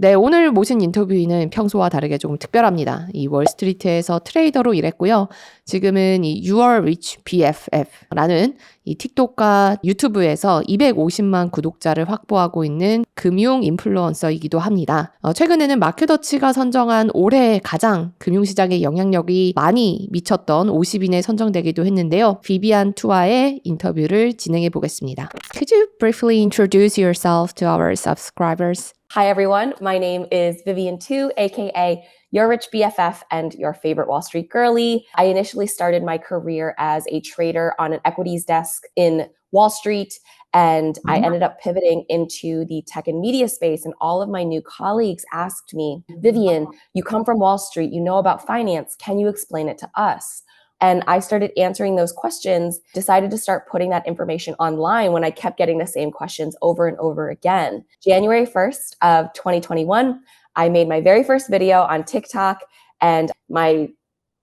네, 오늘 모신 인터뷰인은 평소와 다르게 조금 특별합니다. 이 월스트리트에서 트레이더로 일했고요. 지금은 이 You are rich BFF라는 이 틱톡과 유튜브에서 250만 구독자를 확보하고 있는 금융 인플루언서이기도 합니다. 최근에는 마켓워치가 선정한 올해 가장 금융시장에 영향력이 많이 미쳤던 50인에 선정되기도 했는데요. 비비안 투와의 인터뷰를 진행해 보겠습니다. Could you briefly introduce yourself to our subscribers? Hi, everyone. My name is Vivian Tu, aka your rich BFF and your favorite Wall Street girly. I initially started my career as a trader on an equities desk in Wall Street, and I ended up pivoting into the tech and media space. And all of my new colleagues asked me, Vivian, you come from Wall Street, you know about finance. Can you explain it to us? And I started answering those questions, decided to start putting that information online when I kept getting the same questions over and over again. January 1st of 2021, I made my very first video on TikTok, and my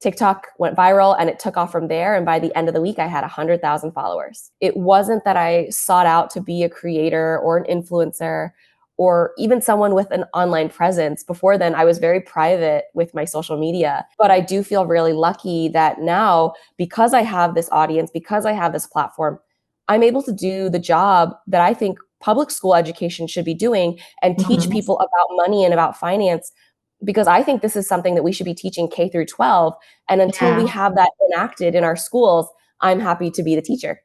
TikTok went viral and it took off from there. And by the end of the week, I had 100,000 followers. It wasn't that I sought out to be a creator or an influencer or even someone with an online presence. Before then, I was very private with my social media. But I do feel really lucky that now, because I have this audience, because I have this platform, I'm able to do the job that I think public school education should be doing and teach people about money and about finance, because I think this is something that we should be teaching K through 12. And until we have that enacted in our schools, I'm happy to be the teacher.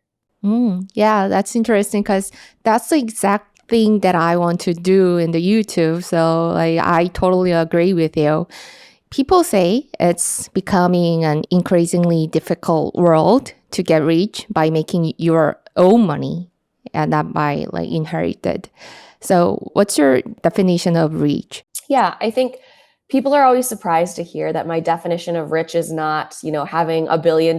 Yeah, that's interesting because that's the exact thing that I want to do in the YouTube. So I totally agree with you. People say it's becoming an increasingly difficult world to get rich by making your own money and not by inherited. So what's your definition of rich? Yeah, I think people are always surprised to hear that my definition of rich is not, having $1 billion.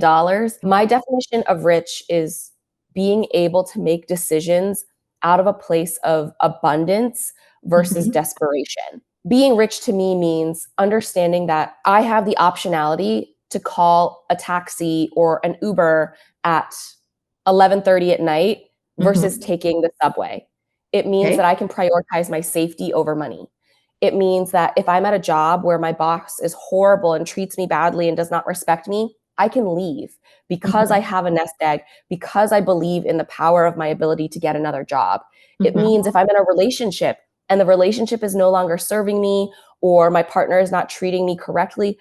My definition of rich is being able to make decisions out of a place of abundance versus desperation. Being rich to me means understanding that I have the optionality to call a taxi or an Uber at 11:30 at night versus taking the subway. It means that I can prioritize my safety over money. It means that if I'm at a job where my boss is horrible and treats me badly and does not respect me, I can leave because I have a nest egg, because I believe in the power of my ability to get another job. It means if I'm in a relationship and the relationship is no longer serving me or my partner is not treating me correctly,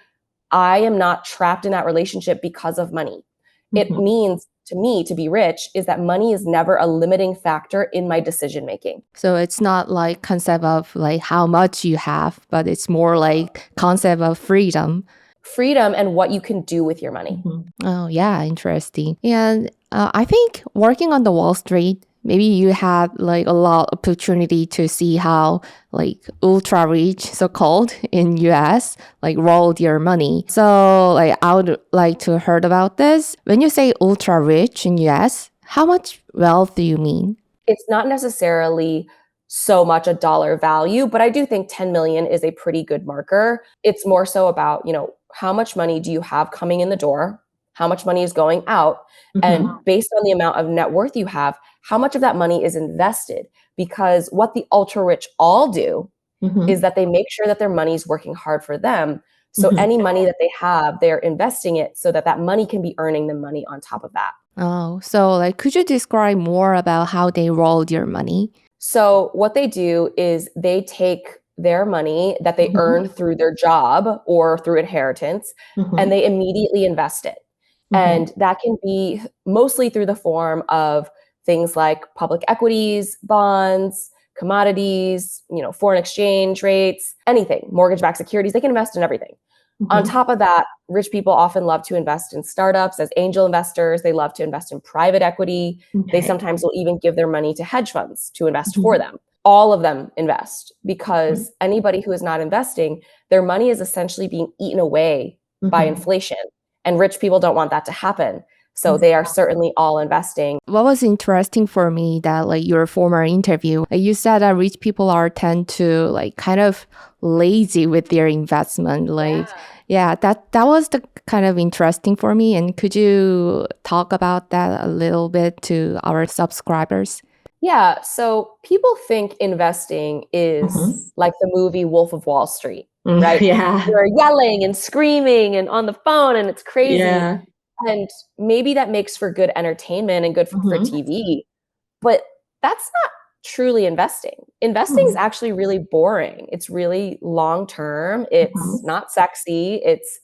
I am not trapped in that relationship because of money. It means to me to be rich is that money is never a limiting factor in my decision making. So it's not like concept of how much you have, but it's more like concept of freedom. Freedom and what you can do with your money. Oh, yeah, interesting. And I think working on the Wall Street, maybe you had a lot of opportunity to see how ultra rich, so-called in US, rolled your money. So I would like to heard about this. When you say ultra rich in US, how much wealth do you mean? It's not necessarily so much a dollar value, but I do think 10 million is a pretty good marker. It's more so about, how much money do you have coming in the door? How much money is going out? And based on the amount of net worth you have, how much of that money is invested? Because what the ultra rich all do is that they make sure that their money is working hard for them. So any money that they have, they're investing it so that that money can be earning them money on top of that. Oh, so could you describe more about how they rolled your money? So what they do is they take their money that they earn through their job or through inheritance, and they immediately invest it. And that can be mostly through the form of things like public equities, bonds, commodities, foreign exchange rates, anything, mortgage-backed securities. They can invest in everything. On top of that, rich people often love to invest in startups as angel investors. They love to invest in private equity. They sometimes will even give their money to hedge funds to invest for them. All of them invest because anybody who is not investing, their money is essentially being eaten away by inflation. And rich people don't want that to happen. So they are certainly all investing. What was interesting for me that your former interview, you said that rich people tend to kind of lazy with their investment. That was the kind of interesting for me. And could you talk about that a little bit to our subscribers? Yeah, so people think investing is like the movie Wolf of Wall Street, right? Yeah. You're yelling and screaming and on the phone and it's crazy. Yeah. And maybe that makes for good entertainment and good for TV, but that's not truly investing. Investing is actually really boring. It's really long term. It's not sexy. It's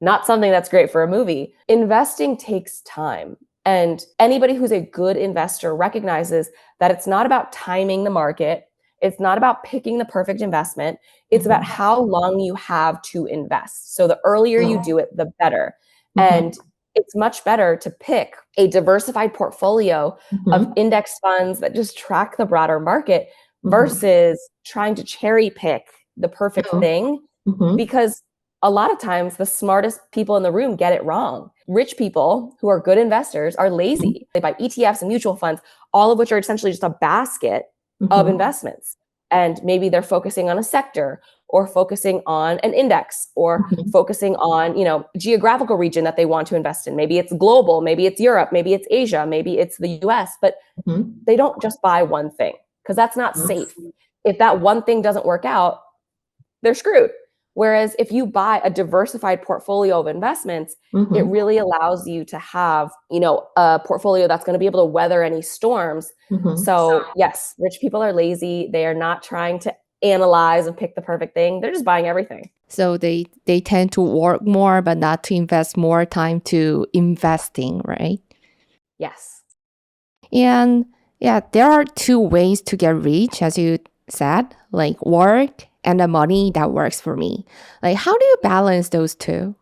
not something that's great for a movie. Investing takes time. And anybody who's a good investor recognizes that it's not about timing the market. It's not about picking the perfect investment. It's about how long you have to invest. So the earlier you do it, the better. And it's much better to pick a diversified portfolio of index funds that just track the broader market versus trying to cherry pick the perfect thing, because a lot of times the smartest people in the room get it wrong. Rich people who are good investors are lazy. They buy ETFs and mutual funds, all of which are essentially just a basket of investments. And maybe they're focusing on a sector or focusing on an index or focusing on, geographical region that they want to invest in. Maybe it's global, maybe it's Europe, maybe it's Asia, maybe it's the US, but they don't just buy one thing because that's not safe. If that one thing doesn't work out, they're screwed. Whereas if you buy a diversified portfolio of investments, it really allows you to have, a portfolio that's going to be able to weather any storms. So yes, rich people are lazy. They are not trying to analyze and pick the perfect thing. They're just buying everything. So they tend to work more, but not to invest more time to investing, right? Yes. And yeah, there are two ways to get rich, as you said, like work and the money that works for me. Like, how do you balance those two?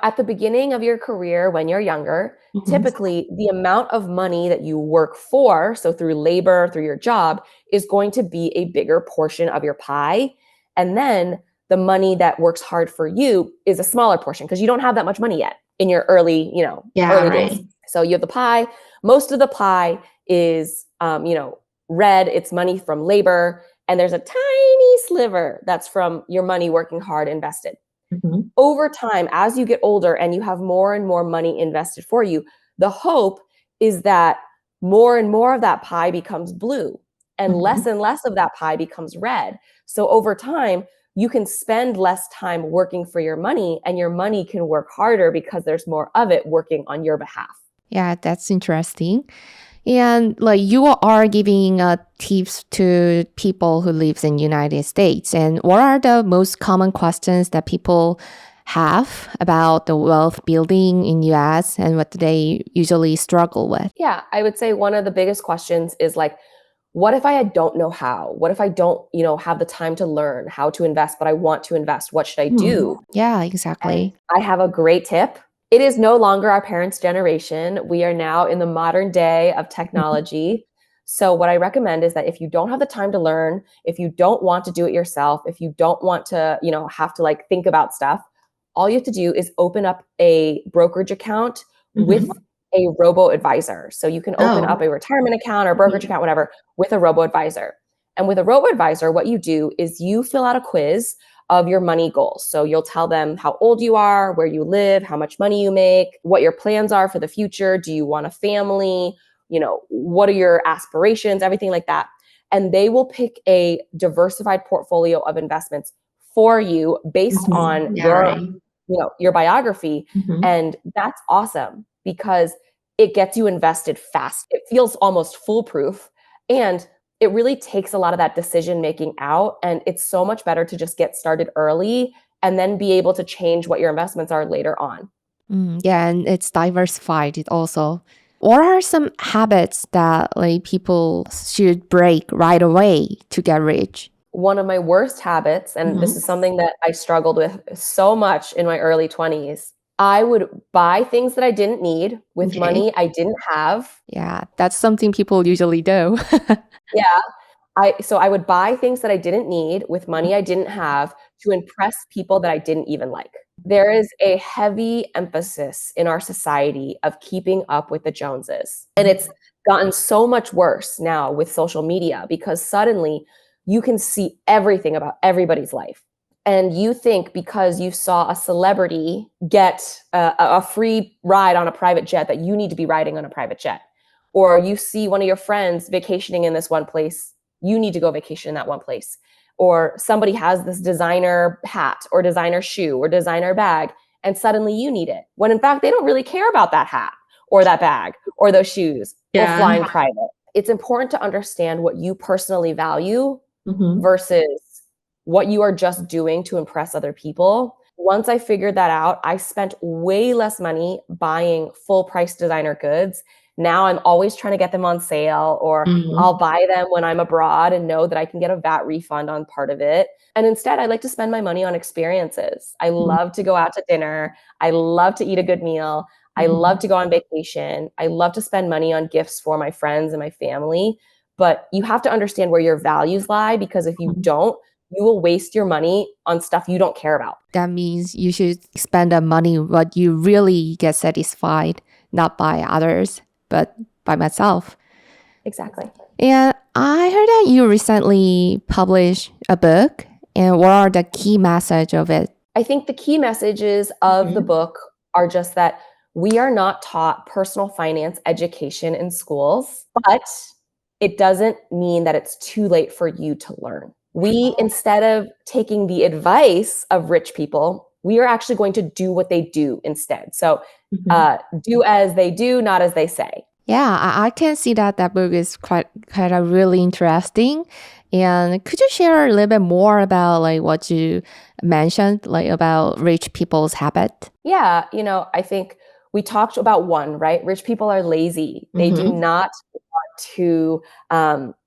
At the beginning of your career, when you're younger, typically the amount of money that you work for, so through labor, through your job, is going to be a bigger portion of your pie. And then the money that works hard for you is a smaller portion because you don't have that much money yet in your early days. So you have the pie. Most of the pie is, red. It's money from labor. And there's a tiny sliver that's from your money working hard invested. Over time, as you get older and you have more and more money invested for you, the hope is that more and more of that pie becomes blue and less of that pie becomes red. So over time, you can spend less time working for your money and your money can work harder because there's more of it working on your behalf. Yeah, that's interesting. And like you are giving tips to people who live in United States. And what are the most common questions that people have about the wealth building in US and what do they usually struggle with? Yeah, I would say one of the biggest questions is like, what if I don't know how? What if I don't, have the time to learn how to invest, but I want to invest? What should I do? Yeah, exactly. And I have a great tip. It is no longer our parents' generation. We are now in the modern day of technology. So what I recommend is that if you don't have the time to learn, if you don't want to do it yourself, if you don't want to, have to like think about stuff, all you have to do is open up a brokerage account with a robo-advisor. So you can open up a retirement account or brokerage account, whatever, with a robo-advisor. And with a robo-advisor, what you do is you fill out a quiz of your money goals. So you'll tell them how old you are, where you live, how much money you make, what your plans are for the future. Do you want a family? What are your aspirations? Everything like that. And they will pick a diversified portfolio of investments for you based on your biography. And that's awesome because it gets you invested fast. It feels almost foolproof. And it really takes a lot of that decision making out. And it's so much better to just get started early and then be able to change what your investments are later on. Yeah, and it's diversified it also. What are some habits that like people should break right away to get rich? One of my worst habits, and this is something that I struggled with so much in my early 20s, I would buy things that I didn't need with money I didn't have. Yeah, that's something people usually do. Yeah. So I would buy things that I didn't need with money I didn't have to impress people that I didn't even like. There is a heavy emphasis in our society of keeping up with the Joneses. And it's gotten so much worse now with social media because suddenly you can see everything about everybody's life. And you think because you saw a celebrity get a free ride on a private jet that you need to be riding on a private jet. or you see one of your friends vacationing in this one place, you need to go vacation in that one place. Or somebody has this designer hat or designer shoe or designer bag, and suddenly you need it. When in fact, they don't really care about that hat or that bag or those shoes or flying private. It's important to understand what you personally value versus what you are just doing to impress other people. Once I figured that out, I spent way less money buying full price designer goods. Now I'm always trying to get them on sale, or I'll buy them when I'm abroad and know that I can get a VAT refund on part of it. And instead, I like to spend my money on experiences. I love to go out to dinner. I love to eat a good meal. I love to go on vacation. I love to spend money on gifts for my friends and my family. But you have to understand where your values lie, because if you don't, you will waste your money on stuff you don't care about. That means you should spend the money what you really get satisfied, not by others, but by myself. Exactly. And I heard that you recently published a book. And what are the key message of it? I think the key messages of the book are just that we are not taught personal finance education in schools, but it doesn't mean that it's too late for you to learn. We, instead of taking the advice of rich people, we are actually going to do what they do instead. So do as they do, not as they say. Yeah, I can see that book is quite kind of really interesting. And could you share a little bit more about like what you mentioned, like about rich people's habit? Yeah, I think we talked about one, right? Rich people are lazy. They do not want to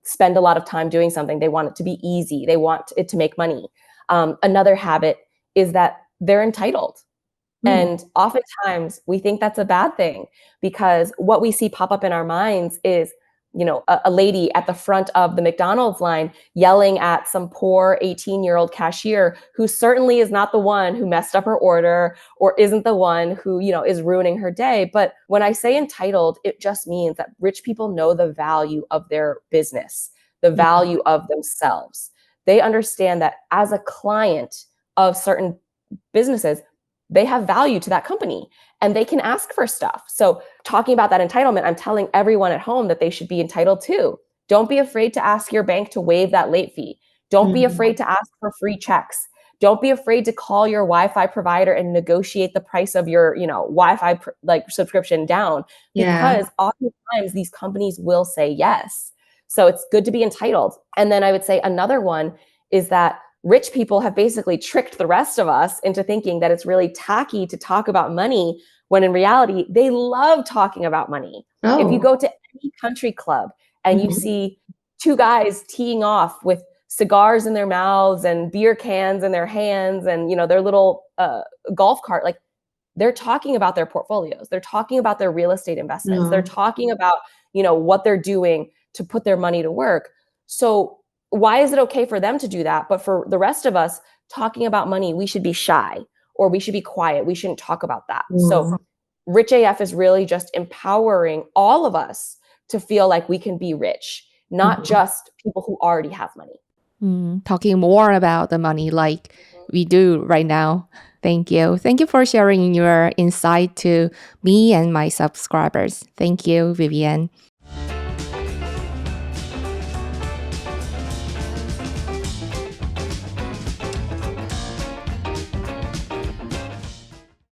spend a lot of time doing something. They want it to be easy. They want it to make money. Another habit is that they're entitled. And oftentimes we think that's a bad thing, because what we see pop up in our minds is, a lady at the front of the McDonald's line yelling at some poor 18-year-old cashier who certainly is not the one who messed up her order or isn't the one who, is ruining her day. But when I say entitled, it just means that rich people know the value of their business, the value of themselves. They understand that as a client of certain businesses, they have value to that company and they can ask for stuff. So talking about that entitlement, I'm telling everyone at home that they should be entitled too. Don't be afraid to ask your bank to waive that late fee. Don't be afraid to ask for free checks. Don't be afraid to call your Wi-Fi provider and negotiate the price of your, Wi-Fi subscription down, because oftentimes these companies will say yes. So it's good to be entitled. And then I would say another one is that rich people have basically tricked the rest of us into thinking that it's really tacky to talk about money, when in reality, they love talking about money. If you go to any country club and you see two guys teeing off with cigars in their mouths and beer cans in their hands and, their little golf cart, like, they're talking about their portfolios. They're talking about their real estate investments. They're talking about, what they're doing to put their money to work. So why is it okay for them to do that? But for the rest of us, talking about money, we should be shy, or we should be quiet. We shouldn't talk about that. So Rich AF is really just empowering all of us to feel like we can be rich, not just people who already have money. Talking more about the money like we do right now. Thank you. Thank you for sharing your insight to me and my subscribers. Thank you, Vivian.